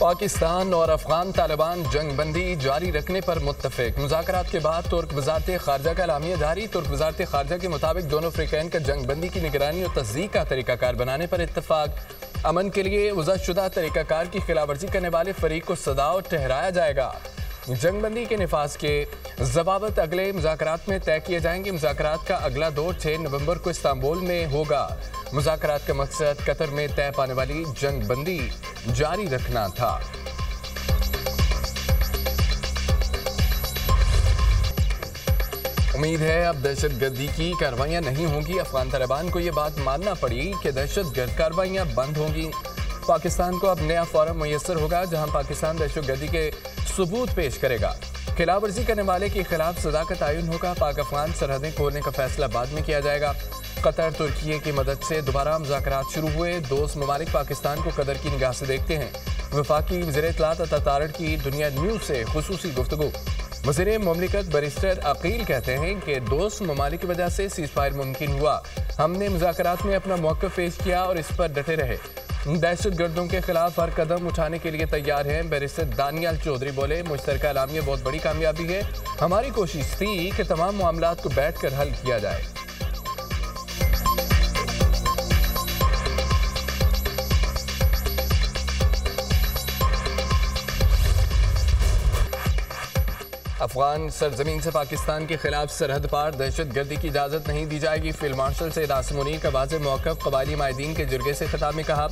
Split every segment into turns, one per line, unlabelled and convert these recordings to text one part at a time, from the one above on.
पाकिस्तान और अफगान तालिबान जंग बंदी जारी रखने पर मुत्तफिक। मुज़ाकरात के बाद तुर्क वज़ारत ख़ारजा का एलामिया जारी। तुर्क वज़ारत ख़ारजा के मुताबिक दोनों फ़रीक़ैन का जंग बंदी की निगरानी और तस्दीक का तरीक़ाकार बनाने पर इत्तफ़ाक़। अमन के लिए वज़अशुदा तरीक़ाकार की खिलाफवर्जी करने वाले फ़रीक को सदा और ठहराया जाएगा। जंग बंदी के निफाज के ज़वाबत अगले मुज़ाकरात में तय किए जाएंगे। मुज़ाकरात का अगला दौर 6 नवंबर को इस्तांबुल में होगा। मुज़ाकरात का मकसद कतर में तय पाने वाली जंग बंदी जारी रखना था। उम्मीद है अब दहशतगर्दी की कार्रवाइयाँ नहीं होंगी। अफगान तालिबान को ये बात मानना पड़ी कि दहशतगर्द कार्रवाइयाँ बंद होंगी। पाकिस्तान को अब नया फोरम मुयस्सर होगा जहाँ पाकिस्तान दहशतगर्दी के सबूत पेश करेगा। खिलाफवर्जी करने वाले के खिलाफ सजा का तयन होगा। पाक अफगान सरहदें खोलने का फैसला बाद में किया जाएगा। कतर तुर्की की मदद से दोबारा मुज़ाकरात शुरू हुए। दोस्त ममालिक पाकिस्तान को कदर की निगाह से देखते हैं। वफाकी वज़ीर इत्तलात अता तारड़ की दुनिया न्यूज़ से खुसूसी गुफ्तगू। वज़ीर मुमलिकत बैरिस्टर अकील कहते हैं कि दोस्त ममालिक की वजह से सीज़फायर मुमकिन हुआ। हमने मुज़ाकरात में अपना मौक़िफ़ पेश किया और इस पर डटे रहे। दहशतगर्दों के खिलाफ हर कदम उठाने के लिए तैयार हैं। बैरिस्टर दानियाल चौधरी बोले, मुश्तरका एलामिया बहुत बड़ी कामयाबी है। हमारी कोशिश थी कि तमाम मामलात को बैठ कर हल किया जाए। अफगान सरजमीन से पाकिस्तान के खिलाफ सरहद पार दहशतगर्दी की इजाज़त नहीं दी जाएगी। फील्ड मार्शल सैयद आसिम मुनीर का वाज़ेह मौक़िफ़। क़बायली माहिदीन के जुर्गे से खिताब में कहा,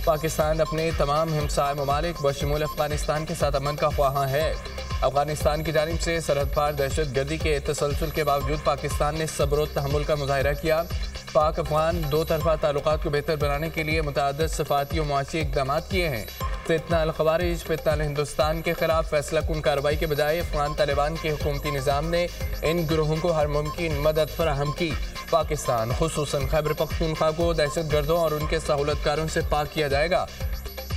पाकिस्तान अपने तमाम हमसाय ममालिक बशमूल अफगानिस्तान के साथ अमन का ख्वाहां है। अफगानिस्तान की जानिब से सरहद पार दहशतगर्दी के तसलसल के बावजूद पाकिस्तान ने सब्र और तहम्मुल का मुज़ाहिरा किया। पाक अफगान दो तरफ़ा ताल्लुकात को बेहतर बनाने के लिए मुतअद्दिद सफ़ारती और मुआशी इक़दामात किए हैं। फितना अल ख़वारिज, फितना अल हिंदुस्तान के खिलाफ फैसला कुन कार्रवाई के बजाय अफगान तालिबान के हुकूमती निज़ाम ने इन गिरोहों को हर मुमकिन मदद फराहम की। पाकिस्तान खुसूसन खैबर पख्तूनख्वा को दहशतगर्दों और उनके सहूलतकारों से पाक किया जाएगा।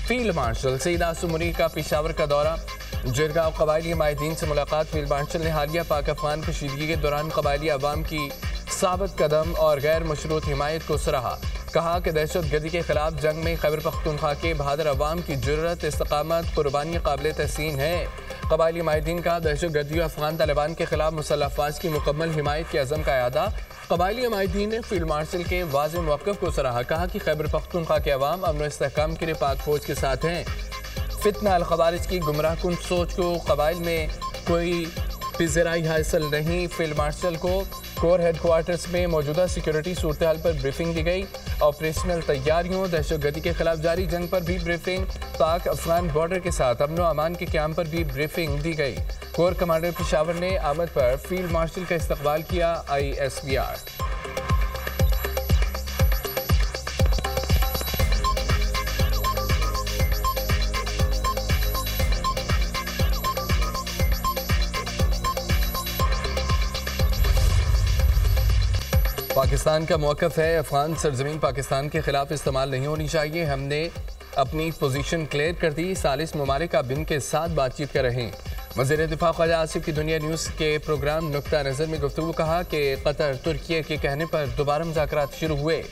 फील्ड मार्शल सैयद आसिम मुनीर का पेशावर का दौरा। जिरगा और क़बायली माहिदीन से मुलाकात। फील्ड मार्शल ने हालिया पाक अफगान कशीदगी के दौरान क़बायली अवाम की साबित कदम और गैर मशरूत हिमायत को सराहा। कहा कि दहशतगर्दी के खिलाफ जंग में खैबर पख्तूनख्वा के बहादुर अवाम की जुर्रत, इस्तकामत, कुर्बानी काबिल तहसीन है। क़बायली माहिदीन का दहशतगर्दी और अफगान तालिबान के खिलाफ मुसल्लह अफ़वाज की मुकम्मल हिमायत के अज़म का अयादा। क़बायली माहिदीन ने फील्ड मार्शल के वाज़ेह मौक़िफ़ को सराहा। कहा कि खैबर पख्तूनख्वा के अवाम अमन और इस्तेहकाम के लिए पाक फ़ौज के साथ हैं। फितना अल ख़वारिज की गुमराह कुन सोच को क़बाइल में कोई पिज़राई हासिल नहीं। फील्ड मार्शल को कोर हेडक्वार्टर्स में मौजूदा सिक्योरिटी सूरत हाल पर ब्रीफिंग दी गई। ऑपरेशनल तैयारियों, दहशतगर्दी के खिलाफ जारी जंग पर भी ब्रीफिंग। पाक अफगान बॉर्डर के साथ अमन व अमान के क़याम पर भी ब्रीफिंग दी गई। कोर कमांडर पेशावर ने आमद पर फील्ड मार्शल का इस्तकबाल किया। ISBR। पाकिस्तान का मौक़िफ़ है, अफगान सरजमीन पाकिस्तान के खिलाफ इस्तेमाल नहीं होनी चाहिए। हमने अपनी पोजीशन क्लियर कर दी। सालिस ममालिक अब इनके साथ बातचीत कर रहे हैं। वज़ीर दिफा ख्वाजा आसिफ की दुनिया न्यूज़ के प्रोग्राम नुक्ता नज़र में गुफ्तगू कहा कि कतर तुर्की के कहने पर दोबारा मुज़ाकरात शुरू हुए।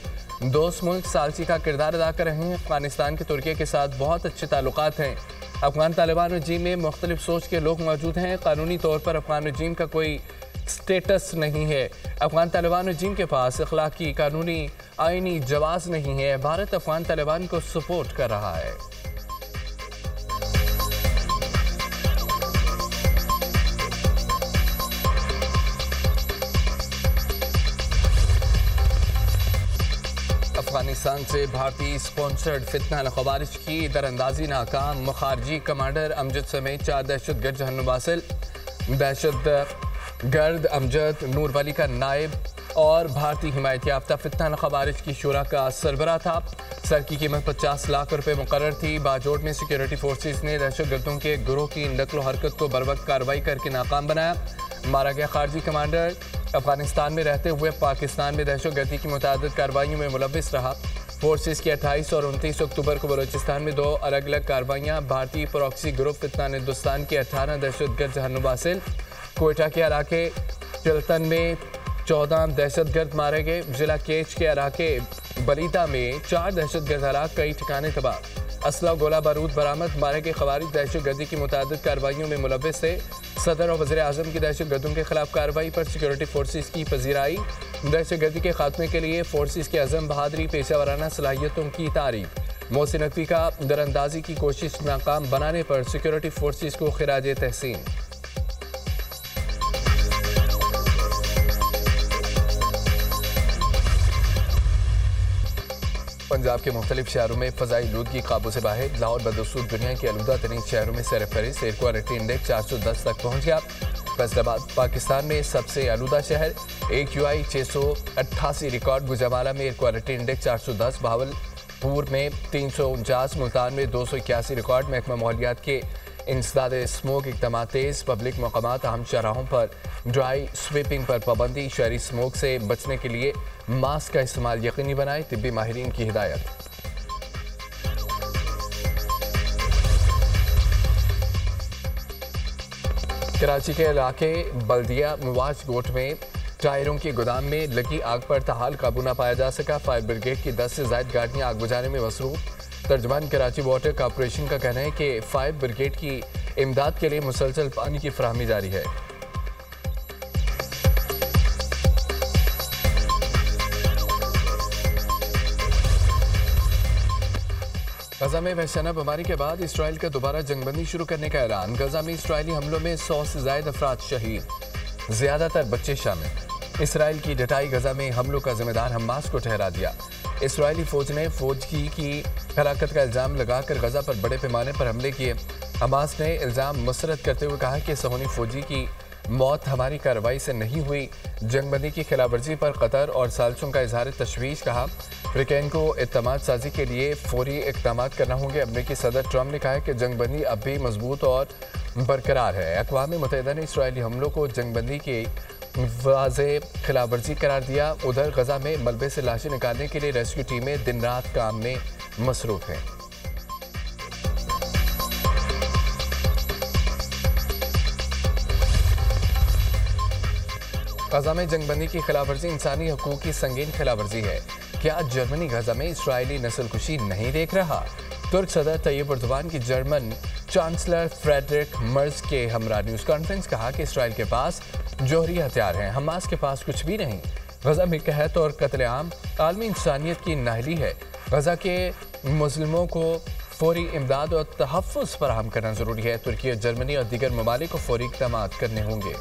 दोस्त मुल्क सालसी का किरदार अदा कर रहे हैं। अफगानिस्तान के तुर्की के साथ बहुत अच्छे ताल्लुकात हैं। अफगान तालिबान रजीम में मुख्तलिफ सोच के लोग मौजूद हैं। कानूनी तौर पर अफगान रजीम का कोई स्टेटस नहीं है। अफगान तालिबान रजीम के पास अखलाकी, कानूनी, आइनी जवाज़ नहीं है। भारत अफगान तालिबान को सपोर्ट कर रहा है। अफगानिस्तान से भारतीय स्पॉन्सर्ड फितना अल ख़वारिज की दरअंदाजी नाकाम। मुखारजी कमांडर अमजद समेत 4 दहशतगर्द जहन्नुम वासिल। दहशतगर्द अमजद नूर वली का नायब और भारतीय हिमायत याफ्ता फितना अल ख़वारिज की शुरा का सरबराह था। सर की कीमत 50 लाख रुपए मुकर्रर थी। बाजोड़ में सिक्योरिटी फोर्सेस ने दहशतगर्दों के गिरोह की नकलो हरकत को बरवक्त कार्रवाई करके नाकाम बनाया। मारा गया खारजी कमांडर अफगानिस्तान में रहते हुए पाकिस्तान में दहशतगर्दी की मुतअद्दिद कार्रवाइयों में मुलव्विस रहा। फोर्सेस की 28 और 29 अक्टूबर को बलूचिस्तान में 2 अलग अलग कार्रवाइयाँ। भारतीय प्रॉक्सी ग्रुप फितना हिंदुस्तान के 18 दहशतगर्द जहन्नुम वासिल। कोयटा के इलाके चिल्तन में 14 दहशतगर्द मारे गए। जिला केच के इलाके बलीदा में 4 दहशतगर्द हलाक, कई ठिकाने तबाह। असला गोला बारूद बरामद। मारे के खवारिज दहशतगर्दी की मुतअद्दिद कार्रवाइयों में मुलव्वस थे। सदर और वज़ीर आज़म की दहशतगर्दों के खिलाफ कार्रवाई पर सिक्योरिटी फोर्सेस की पजीराई। दहशतगर्दी के खात्मे के लिए फोर्सेस की अज़म, बहादुरी, पेशा वराना सलाहियतों की तारीफ। मोहसिन नकवी का दरअंदाजी की कोशिश नाकाम बनाने पर सिक्योरिटी फोर्सेस को खिराज तहसीन। पंजाब के मुख्तलिफ शहरों में फ़ज़ाई आलूदगी काबू से बाहर। लाहौर बदसूर दुनिया के आलूदा तरीन शहरों में सैर फहरिस्त। एयर क्वालिटी इंडेक्स 410 तक पहुँच गया। फैसलाबाद पाकिस्तान में सबसे आलूदा शहर। AQI 688 record. गुजरावाला में एयर क्वालिटी इंडेक्स 410। बहावलपुर में 349। मुल्तान में 281 रिकॉर्ड। महकमा माहौलियात के इंसदाद स्मोक इक़दाम तेज़। पब्लिक मकामात, अहम शाहराहों पर ड्राई स्वीपिंग पर पाबंदी। शहरी स्मोक से बचने के लिए मास्क का इस्तेमाल यकीनी बनाए। तिब्बी माहिरीन की हिदायत। कराची के इलाके बल्दिया मुवाज गोट में टायरों के गोदाम में लगी आग पर ताहाल काबू न पाया जा सका। फायर ब्रिगेड की 10 से ज़ायद गाड़ियां आग बुझाने में मसरूफ। तर्जमान कराची वाटर कॉरपोरेशन का कहना है कि फायर ब्रिगेड की इमदाद के लिए मुसलसल पानी की फराहमी जारी है। गजा में वहशाना बमबारी के बाद इसराइल का दोबारा जंगबंदी शुरू करने का ऐलान। गजा में इसराइली हमलों में 100 से ज़ायद अफराद शहीद, ज़्यादातर बच्चे शामिल। इसराइल की डटाई गजा में हमलों का जिम्मेदार हमास को ठहरा दिया। इसराइली फौज ने फौजी की हलाकत का इल्ज़ाम लगाकर गजा पर बड़े पैमाने पर हमले किए। हमास ने इल्ज़ाम मुस्तरद करते हुए कहा कि सहूनी फौजी की मौत हमारी कार्रवाई से नहीं हुई। जंगबंदी की खिलाफवर्जी पर कतर और साजिशों का इजहार तशवीश। कहा अमेरिकन को इत्तेमाद साजी के लिए फौरी इक़दाम करना होंगे। अमेरिकी सदर ट्रंप ने कहा कि जंगबंदी अब भी मजबूत और बरकरार है। अक़वाम मुत्तहिदा ने इसराइली हमलों को जंगबंदी की वाज़ेह खिलाफवर्जी करार दिया। उधर गजा में मलबे से लाशें निकालने के लिए रेस्क्यू टीमें दिन रात काम में मसरूफ हैं। गजा में जंगबंदी की खिलाफवर्जी इंसानी हकूक़ की संगीन खिलाफवर्जी है। क्या जर्मनी गजा में इसराइली नस्लकुशी नहीं देख रहा? तुर्क सदर तैयब अर्दोगान की जर्मन चांसलर फ्रेडरिक मर्ज के हमरा न्यूज़ कॉन्फ्रेंस। कहा कि इसराइल के पास जौहरी हथियार हैं, हमास के पास कुछ भी नहीं। गजा में कहत और कत्लेआम आलमी इंसानियत की नाहली है। गजा के मुस्लिमों को फौरी इमदाद और तहफ़्फ़ुज़ फराहम करना ज़रूरी है। तुर्की और जर्मनी और दीगर ममालिक को फौरी इक़दाम करने होंगे।